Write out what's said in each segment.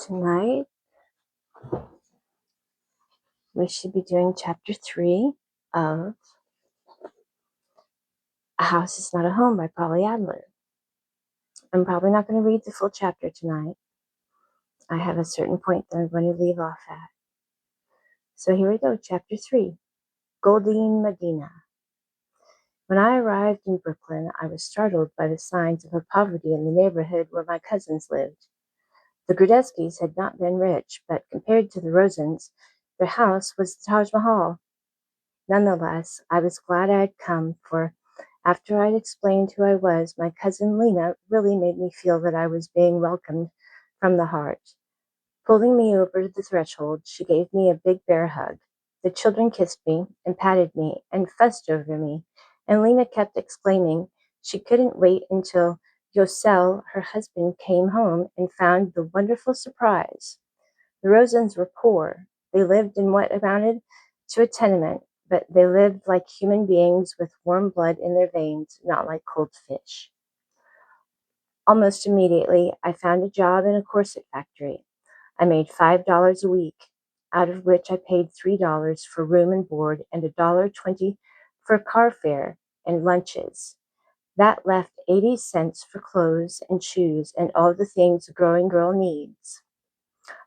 Tonight, we should be doing chapter 3 of A House is Not a Home by Polly Adler. I'm probably not going to read the full chapter tonight. I have a certain point that I'm going to leave off at. So here we go, chapter 3, Goldine Medina. When I arrived in Brooklyn, I was startled by the signs of poverty in the neighborhood where my cousins lived. The Grudeskis had not been rich, but compared to the Rosens, their house was the Taj Mahal. Nonetheless, I was glad I had come, for after I'd explained who I was, my cousin Lena really made me feel that I was being welcomed from the heart. Pulling me over to the threshold, she gave me a big bear hug. The children kissed me and patted me and fussed over me, and Lena kept exclaiming she couldn't wait until Yosel, her husband, came home and found the wonderful surprise. The Rosens were poor. They lived in what amounted to a tenement, but they lived like human beings with warm blood in their veins, not like cold fish. Almost immediately, I found a job in a corset factory. I made $5 a week, out of which I paid $3 for room and board and $1.20 for car fare and lunches. That left 80 cents for clothes and shoes and all the things a growing girl needs.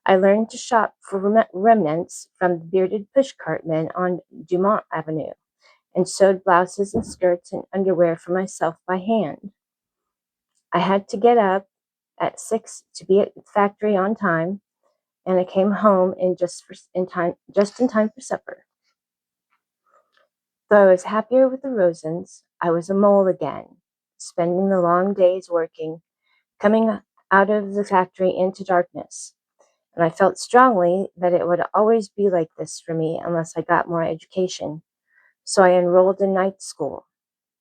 I learned to shop for remnants from the bearded pushcart men on Dumont Avenue and sewed blouses and skirts and underwear for myself by hand. I had to get up at 6 to be at the factory on time, and I came home just in time for supper. Though I was happier with the Rosens, I was a mole again, spending the long days working, coming out of the factory into darkness. And I felt strongly that it would always be like this for me unless I got more education. So I enrolled in night school.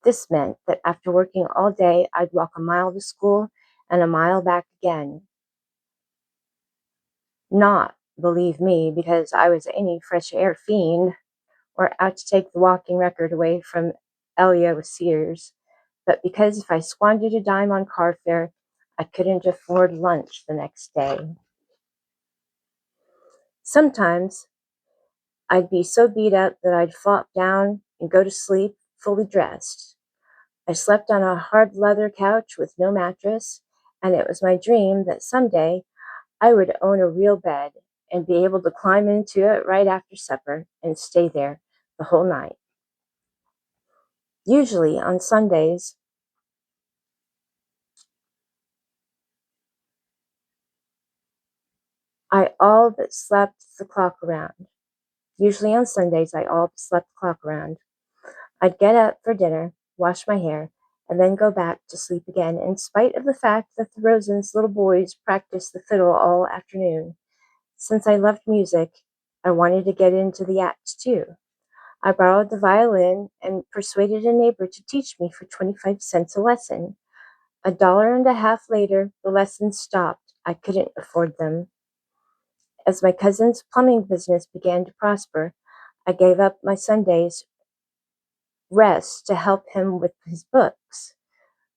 This meant that after working all day, I'd walk a mile to school and a mile back again. Not, believe me, because I was any fresh air fiend or out to take the walking record away from Elia Sears, but because if I squandered a dime on car fare, I couldn't afford lunch the next day. Sometimes I'd be so beat up that I'd flop down and go to sleep fully dressed. I slept on a hard leather couch with no mattress, and it was my dream that someday I would own a real bed and be able to climb into it right after supper and stay there the whole night. Usually on Sundays, I all but slept the clock around. Usually on Sundays, I all but slept the clock around. I'd get up for dinner, wash my hair, and then go back to sleep again, in spite of the fact that the Rosens' little boys practiced the fiddle all afternoon. Since I loved music, I wanted to get into the act too. I borrowed the violin and persuaded a neighbor to teach me for 25 cents a lesson. $1.50 later, the lessons stopped. I couldn't afford them. As my cousin's plumbing business began to prosper, I gave up my Sundays rest to help him with his books.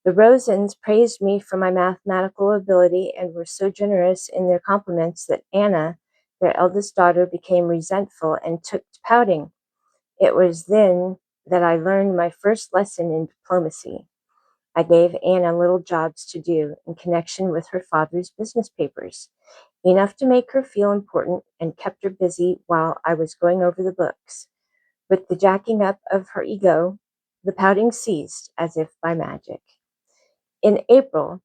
The Rosens praised me for my mathematical ability and were so generous in their compliments that Anna, their eldest daughter, became resentful and took to pouting. It was then that I learned my first lesson in diplomacy. I gave Anna little jobs to do in connection with her father's business papers, enough to make her feel important, and kept her busy while I was going over the books. With the jacking up of her ego, the pouting ceased as if by magic. In April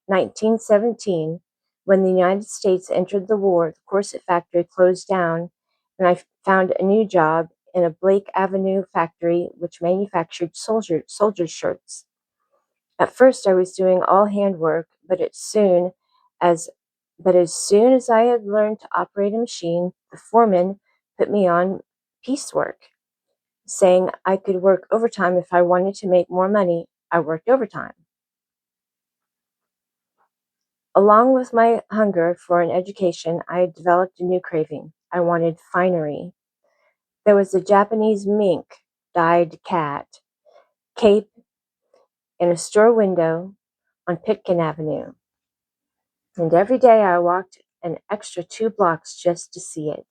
1917, when the United States entered the war, the corset factory closed down, and I found a new job in a Blake Avenue factory which manufactured soldier shirts. At first, I was doing all handwork, as as soon as I had learned to operate a machine, the foreman put me on piecework, saying I could work overtime if I wanted to make more money. I worked overtime. Along with my hunger for an education, I had developed a new craving. I wanted finery. There was a Japanese mink dyed cat cape in a store window on Pitkin Avenue, and every day I walked an extra 2 blocks just to see it.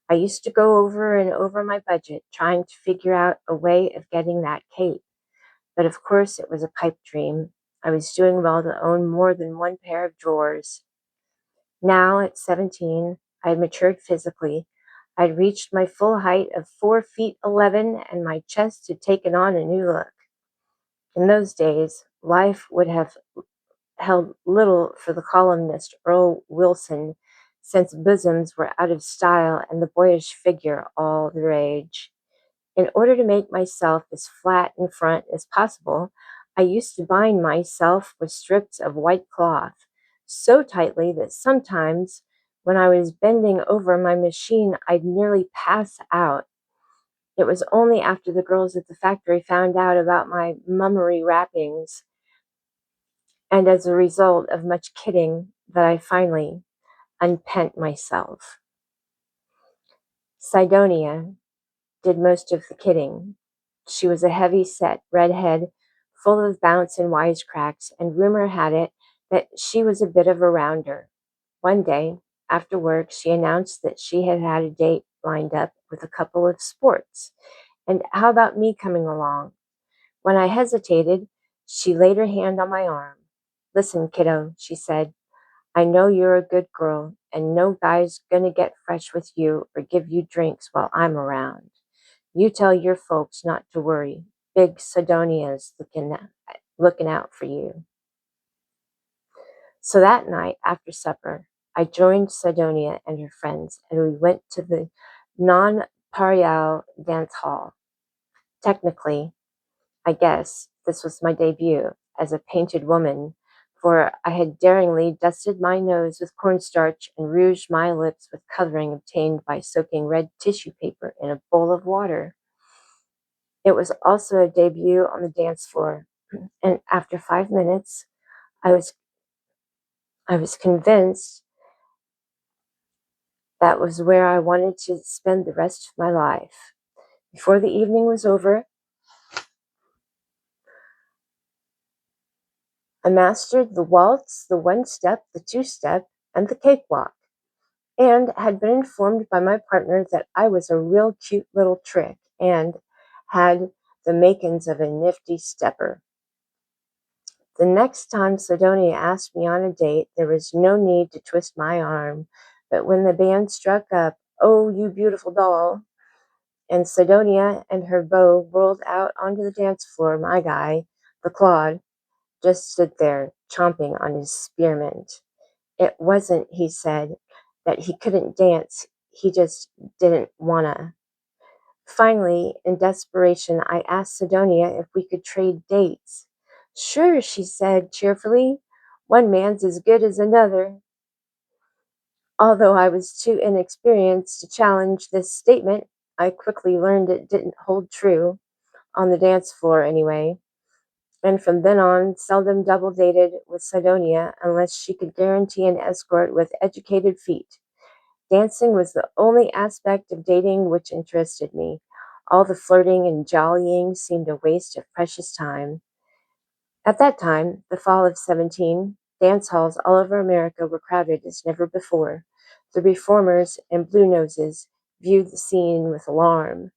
I used to go over and over my budget trying to figure out a way of getting that cape. But of course, it was a pipe dream. I was doing well to own more than one pair of drawers. Now, at 17, I had matured physically. I'd reached my full height of 4 feet 11, and my chest had taken on a new look. In those days, life would have held little for the columnist Earl Wilson, since bosoms were out of style and the boyish figure all the rage. In order to make myself as flat in front as possible, I used to bind myself with strips of white cloth so tightly that sometimes, when I was bending over my machine, I'd nearly pass out. It was only after the girls at the factory found out about my mummery wrappings, and as a result of much kidding, that I finally unpent myself. Sidonia did most of the kidding. She was a heavy-set redhead, full of bounce and wisecracks, and rumor had it that she was a bit of a rounder. One day, after work, she announced that she had had a date lined up with a couple of sports, and how about me coming along? When I hesitated, she laid her hand on my arm. "Listen, kiddo," she said, "I know you're a good girl, and no guy's gonna get fresh with you or give you drinks while I'm around. You tell your folks not to worry. Big Sidonia's looking out for you." So that night after supper, I joined Sidonia and her friends, and we went to the Non-Parial dance hall. Technically, I guess this was my debut as a painted woman, for I had daringly dusted my nose with cornstarch and rouged my lips with coloring obtained by soaking red tissue paper in a bowl of water. It was also a debut on the dance floor, and after 5 minutes, I was I was convinced that was where I wanted to spend the rest of my life. Before the evening was over, I mastered the waltz, the one-step, the two-step, and the cakewalk, and had been informed by my partner that I was a real cute little trick and had the makings of a nifty stepper. The next time Sidonia asked me on a date, there was no need to twist my arm, but when the band struck up, "Oh, You Beautiful Doll," and Sidonia and her beau whirled out onto the dance floor, my guy, the clod, just stood there, chomping on his spearmint. It wasn't, he said, that he couldn't dance, he just didn't wanna. Finally, in desperation, I asked Sidonia if we could trade dates. "Sure," she said cheerfully. "One man's as good as another." Although I was too inexperienced to challenge this statement, I quickly learned it didn't hold true, on the dance floor anyway, and from then on seldom double dated with Sidonia unless she could guarantee an escort with educated feet. Dancing was the only aspect of dating which interested me. All the flirting and jollying seemed a waste of precious time. At that time, the fall of 17, dance halls all over America were crowded as never before. The reformers and blue noses viewed the scene with alarm.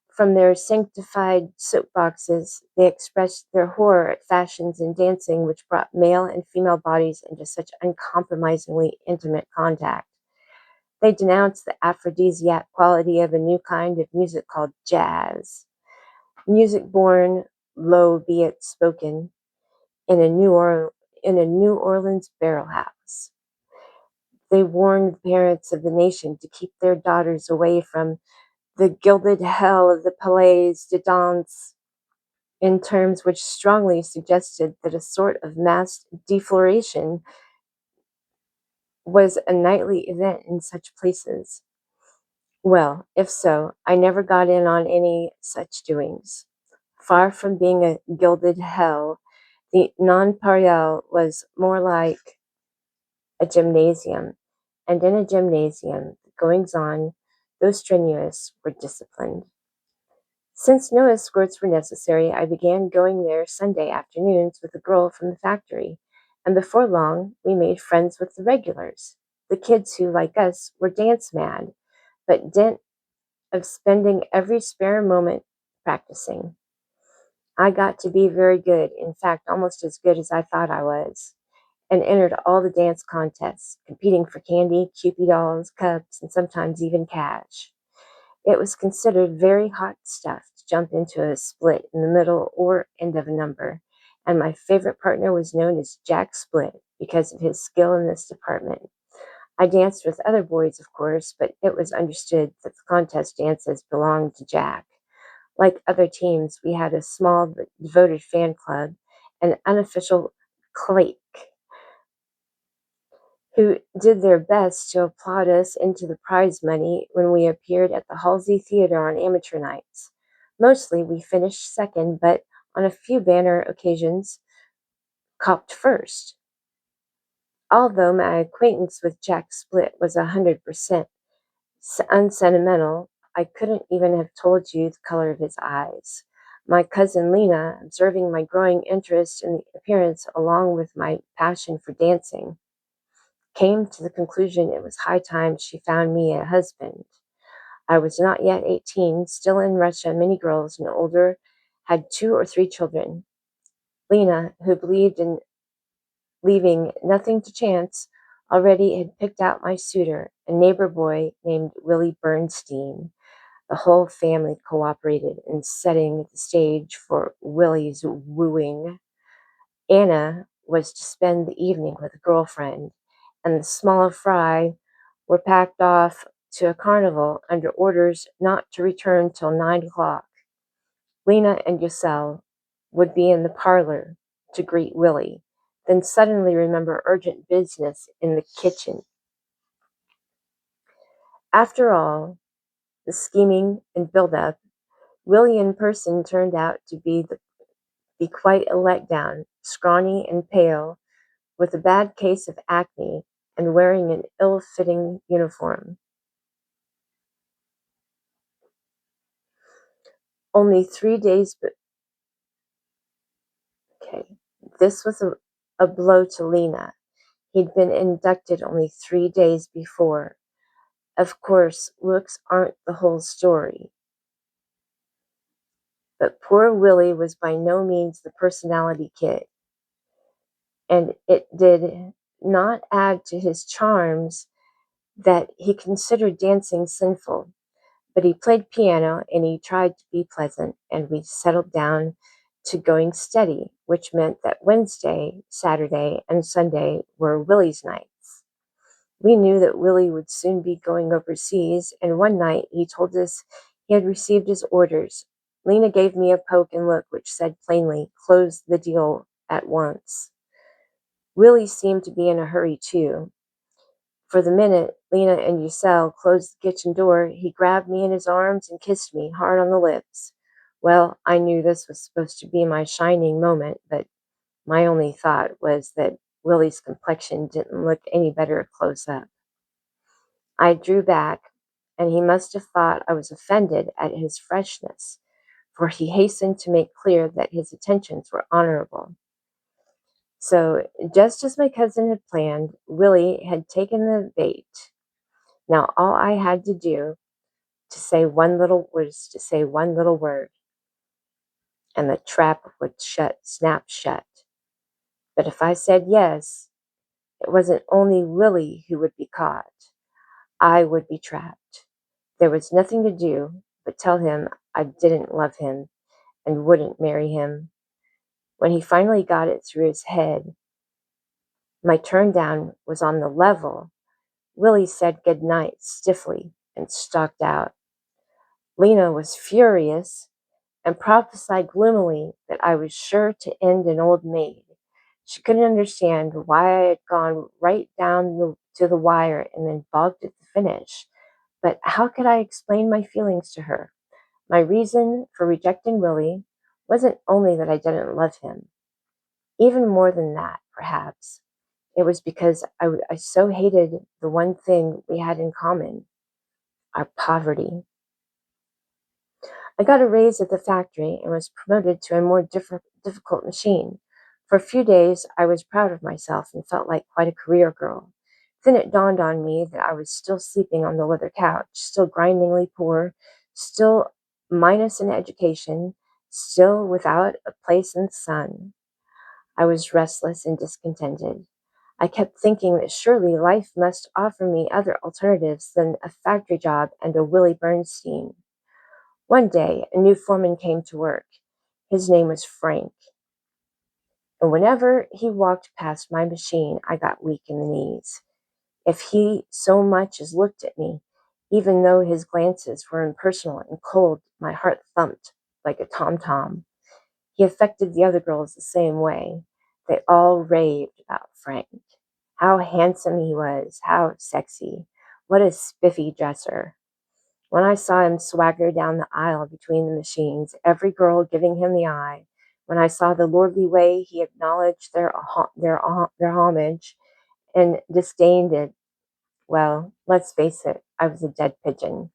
From their sanctified soapboxes, they expressed their horror at fashions in dancing which brought male and female bodies into such uncompromisingly intimate contact. They denounced the aphrodisiac quality of a new kind of music called jazz, music born, low be it spoken, in a New Orleans barrel house. They warned the parents of the nation to keep their daughters away from the gilded hell of the Palais de Danse, in terms which strongly suggested that a sort of mass defloration was a nightly event in such places. Well, if so, I never got in on any such doings. Far from being a gilded hell, the non-parial was more like a gymnasium, and in a gymnasium, the goings-on, though strenuous, were disciplined. Since no escorts were necessary, I began going there Sunday afternoons with a girl from the factory, and before long we made friends with the regulars. the kids who, like us, were dance mad, but dint of spending every spare moment practicing. I got to be very good, in fact, almost as good as I thought I was, and entered all the dance contests, competing for candy, Kewpie dolls, cups, and sometimes even cash. It was considered very hot stuff to jump into a split in the middle or end of a number, and my favorite partner was known as Jack Split because of his skill in this department. I danced with other boys, of course, but it was understood that the contest dances belonged to Jack. Like other teams, we had a small but devoted fan club, an unofficial clique who did their best to applaud us into the prize money when we appeared at the Halsey Theater on amateur nights. Mostly we finished second, but on a few banner occasions, copped first. Although my acquaintance with Jack Split was 100% unsentimental, I couldn't even have told you the color of his eyes. My cousin Lena, observing my growing interest in the appearance along with my passion for dancing, came to the conclusion it was high time she found me a husband. I was not yet 18, still in Russia, many girls and older had 2 or 3 children. Lena, who believed in leaving nothing to chance, already had picked out my suitor, a neighbor boy named Willie Bernstein. The whole family cooperated in setting the stage for Willie's wooing. Anna was to spend the evening with a girlfriend, and the smaller fry were packed off to a carnival under orders not to return till 9 o'clock. Lena and Giselle would be in the parlor to greet Willie, then suddenly remember urgent business in the kitchen. After all the scheming and build-up, Willie in person turned out to be quite a letdown, scrawny and pale, with a bad case of acne and wearing an ill-fitting uniform. Only 3 days, okay, this was a blow to Lena. He'd been inducted only 3 days before. Of course, looks aren't the whole story. But poor Willie was by no means the personality kid, and it did not add to his charms that he considered dancing sinful. But he played piano and he tried to be pleasant, and we settled down to going steady, which meant that Wednesday, Saturday, and Sunday were Willie's nights. We knew that Willie would soon be going overseas, and one night he told us he had received his orders. Lena gave me a poke and look which said plainly, "Close the deal at once." Willie seemed to be in a hurry too. For the minute Lena and Giselle closed the kitchen door, he grabbed me in his arms and kissed me hard on the lips. Well, I knew this was supposed to be my shining moment, but my only thought was that Willie's complexion didn't look any better close up. I drew back, and he must have thought I was offended at his freshness, for he hastened to make clear that his intentions were honorable. So, just as my cousin had planned, Willie had taken the bait. Now all I had to do was to say one little word, and the trap would snap shut. But if I said yes, it wasn't only Willie who would be caught. I would be trapped. There was nothing to do but tell him I didn't love him and wouldn't marry him. When he finally got it through his head, my turn down was on the level. Willie said good night stiffly and stalked out. Lena was furious and prophesied gloomily that I was sure to end an old maid. She couldn't understand why I had gone right down to the wire and then balked at the finish. But how could I explain my feelings to her? My reason for rejecting Willie wasn't only that I didn't love him. Even more than that, perhaps. It was because I so hated the one thing we had in common, our poverty. I got a raise at the factory and was promoted to a more difficult machine. For a few days, I was proud of myself and felt like quite a career girl. Then it dawned on me that I was still sleeping on the leather couch, still grindingly poor, still minus an education, still without a place in the sun. I was restless and discontented. I kept thinking that surely life must offer me other alternatives than a factory job and a Willie Bernstein. One day, a new foreman came to work. His name was Frank, and whenever he walked past my machine, I got weak in the knees. If he so much as looked at me, even though his glances were impersonal and cold, my heart thumped like a tom-tom. He affected the other girls the same way. They all raved about Frank. How handsome he was, how sexy, what a spiffy dresser. When I saw him swagger down the aisle between the machines, every girl giving him the eye, when I saw the lordly way he acknowledged their homage and disdained it, well, let's face it, I was a dead pigeon.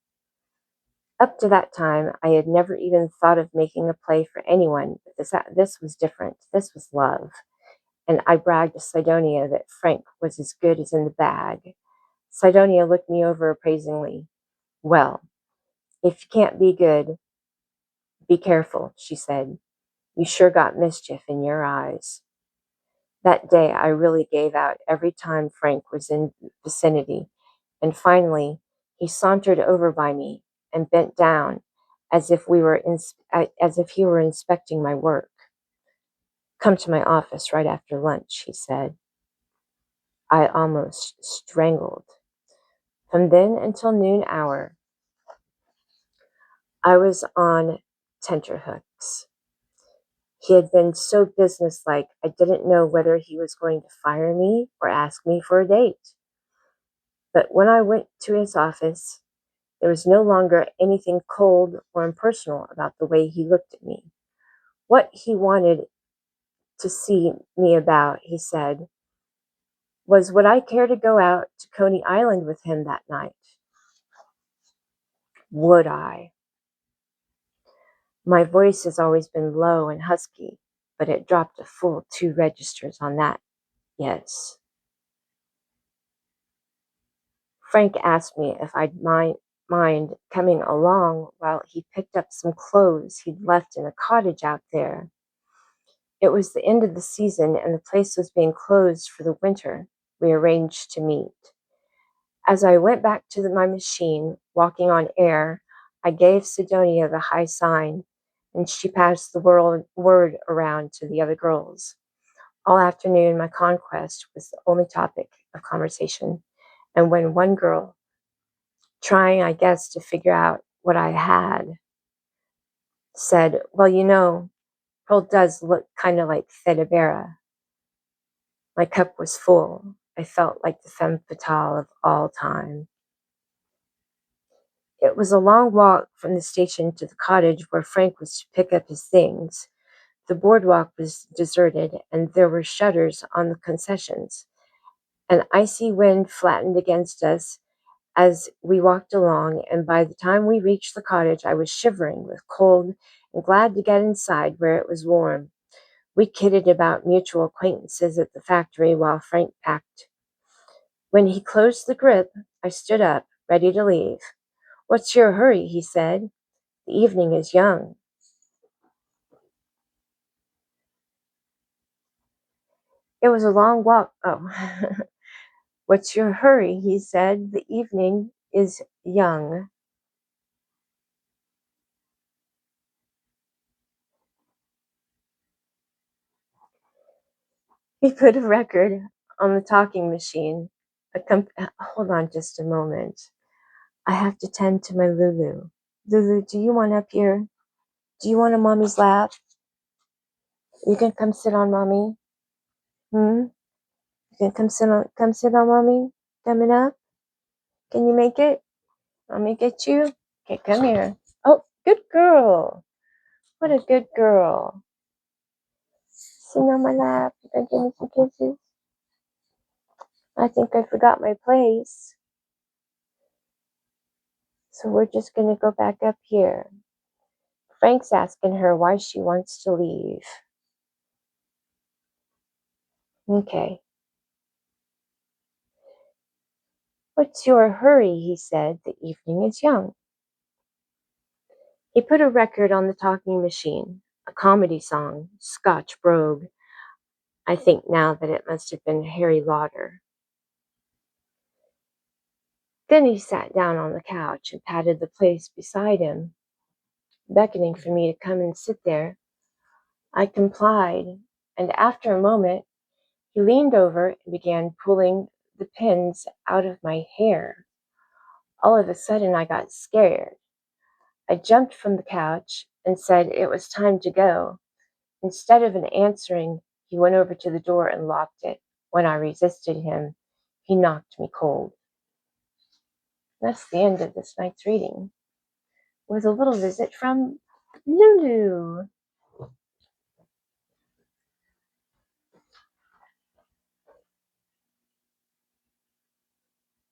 Up to that time, I had never even thought of making a play for anyone, but this was different. This was love. And I bragged to Sidonia that Frank was as good as in the bag. Sidonia looked me over appraisingly. Well, if you can't be good, be careful, she said. You sure got mischief in your eyes. That day, I really gave out every time Frank was in vicinity, and finally, he sauntered over by me and bent down as if he were inspecting my work. Come to my office right after lunch, he said. I almost strangled. From then until noon hour, I was on tenterhooks. He had been so businesslike, I didn't know whether he was going to fire me or ask me for a date. But when I went to his office, there was no longer anything cold or impersonal about the way he looked at me. What he wanted to see me about, he said, was would I care to go out to Coney Island with him that night? Would I? My voice has always been low and husky, but it dropped a full 2 registers on that. Yes. Frank asked me if I'd mind coming along while he picked up some clothes he'd left in a cottage out there. It was the end of the season and the place was being closed for the winter. We arranged to meet. As I went back to my machine, walking on air, I gave Sidonia the high sign, and she passed the word around to the other girls. All afternoon, my conquest was the only topic of conversation, and when one girl, trying, I guess, to figure out what I had, said, well, you know, Pearl does look kind of like Thedibera. My cup was full. I felt like the femme fatale of all time. It was a long walk from the station to the cottage where Frank was to pick up his things. The boardwalk was deserted, and there were shutters on the concessions. An icy wind flattened against us as we walked along, and by the time we reached the cottage, I was shivering with cold and glad to get inside where it was warm. We kidded about mutual acquaintances at the factory while Frank packed. When he closed the grip, I stood up, ready to leave. What's your hurry? He said. The evening is young. It was a long walk. Oh, what's your hurry? He said. The evening is young. He put a record on the talking machine. Hold on just a moment. I have to tend to my Lulu. Lulu, do you want up here? Do you want a mommy's lap? You can come sit on mommy. You can come sit on mommy. Coming up? Can you make it? Let me get you. Okay, come here. Oh, good girl. What a good girl. Sitting on my lap. You gonna give me some kisses? I think I forgot my place. So we're just gonna go back up here. Frank's asking her why she wants to leave. Okay. "What's your hurry?" he said. "The evening is young." He put a record on the talking machine, a comedy song, Scotch brogue. I think now that it must have been Harry Lauder. Then he sat down on the couch and patted the place beside him, beckoning for me to come and sit there. I complied, and after a moment, he leaned over and began pulling the pins out of my hair. All of a sudden, I got scared. I jumped from the couch and said it was time to go. Instead of an answering, he went over to the door and locked it. When I resisted him, he knocked me cold. That's the end of this night's reading, with a little visit from Lulu.